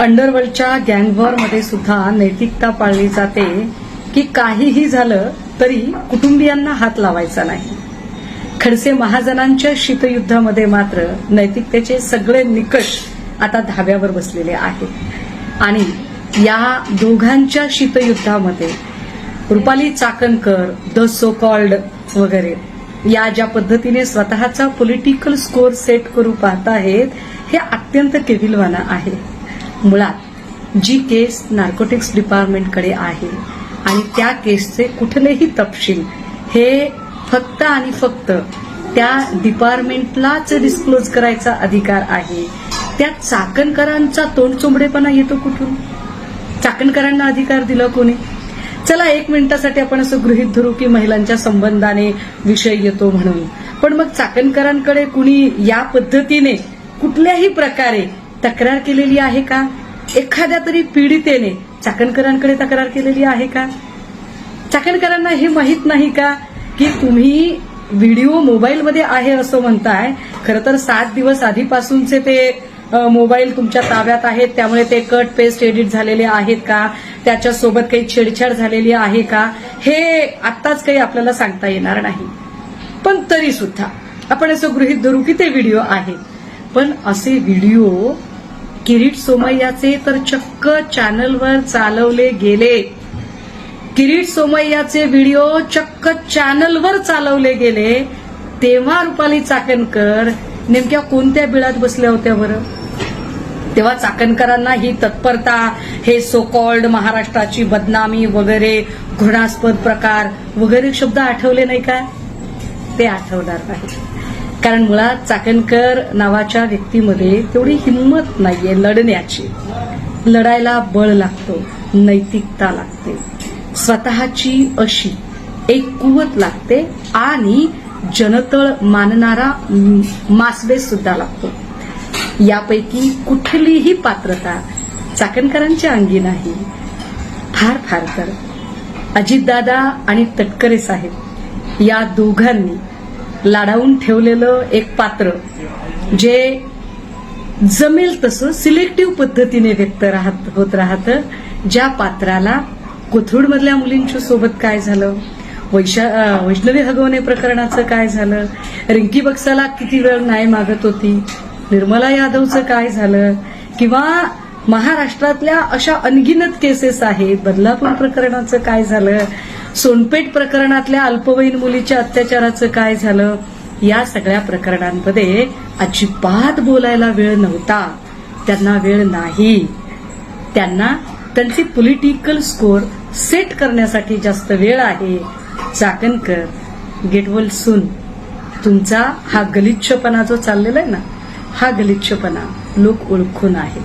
अंडरवर्ल्डच्या गँगवॉरमध्ये सुद्धा नैतिकता पाळली जाते की काहीही झालं तरी कुटुंबियांना हात लावायचा नाही. खडसे महाजनांच्या शीतयुद्धामध्ये मात्र नैतिकतेचे सगळे निकष आता धाब्यावर बसलेले आहेत आणि या दोघांच्या शीतयुद्धामध्ये Rupali Chakankar, the so called वगैरे या ज्या पद्धतीने स्वतःचा पॉलिटिकल स्कोर सेट करू पाहत आहेत हे अत्यंत केविलवाणा आहे. मुळात जी केस नार्कोटिक्स डिपार्टमेंटकडे आहे आणि त्या केसचे कुठलेही तपशील हे फक्त आणि फक्त त्या डिपार्टमेंटलाच डिस्क्लोज करायचा अधिकार आहे. त्या चाकणकरांचा तोंडचोंबडेपणा येतो कुठून? चाकणकरांना अधिकार दिला कोणी? चला 1 मिनिटासाठी आपण असं गृहीत धरू की महिलांच्या संबंधाने विषय येतो म्हणून, पण मग चाकणकरांकडे कुणी या पद्धतीने कुठल्याही प्रकारे तक्रार केलेली आहे का? एखाद्या तरी पीडितेने चाकणकरांकडे तक्रार केलेली आहे का? चाकणकरांना हे माहीत नाही का की तुम्ही व्हिडिओ मोबाईलमध्ये आहे असं म्हणताय, खरं तर 7 दिवस आधीपासूनचे ते मोबाईल तुमच्या ताब्यात आहेत, त्यामुळे ते कट पेस्ट एडिट झालेले आहेत का, त्याच्यासोबत काही छेडछाड झालेली आहे का, हे आत्ताच काही आपल्याला सांगता येणार नाही. पण तरी सुद्धा आपण असं गृहीत धरू की ते व्हिडिओ आहेत. पण असे व्हिडिओ किरीट सोमय्याचे तर चक्क चॅनलवर चालवले गेले. किरीट सोमय्याचे व्हिडिओ चक्क चॅनलवर चालवले गेले, तेव्हा रुपाली चाकणकर नेमक्या कोणत्या बिळात बसल्या होत्या बरं? तेव्हा चाकणकरांना ही तत्परता, हे सो कॉल्ड महाराष्ट्राची बदनामी वगैरे घृणास्पद प्रकार वगैरे शब्द आठवले नाही का? ते आठवणार नाही. कारण मुळात चाकणकर नावाच्या व्यक्तीमध्ये तेवढी हिंमत नाहीये लढण्याची. लढायला बळ लागतो, नैतिकता लागते, स्वतःची अशी एक कुवत लागते आणि जनतळ मानणारा मासबेस सुद्धा लागतो. यापैकी कुठलीही पात्रता चाकणकरांच्या अंगी नाही. फार फार तर अजितदादा आणि तटकरे साहेब या दोघांनी लाडावून ठेवलेलं एक पात्र जे जमेल तसं सिलेक्टिव्ह पद्धतीने व्यक्त होत राहतं. ज्या पात्राला कोथरूडमधल्या मुलींच्या सोबत काय झालं, वैष्णवी हगवणे प्रकरणाचं काय झालं, रिंकी बक्साला किती वेळ न्याय मागत होती, निर्मला यादवचं काय झालं, किंवा महाराष्ट्रातल्या अशा अनगिनत केसेस आहेत, बदलापूर प्रकरणाचं काय झालं, सोनपेठ प्रकरणातल्या अल्पवयीन मुलीच्या अत्याचाराचं काय झालं, या सगळ्या प्रकरणांमध्ये अजिबात बोलायला वेळ नव्हता. त्यांना वेळ नाही. त्यांना त्यांची पॉलिटिकल स्कोर सेट करण्यासाठी जास्त वेळ आहे. Chakankar, get well soon. तुमचा हा गलिच्छपणा जो चाललेला आहे ना, हा गलिच्छपणा लोक ओळखून आहे.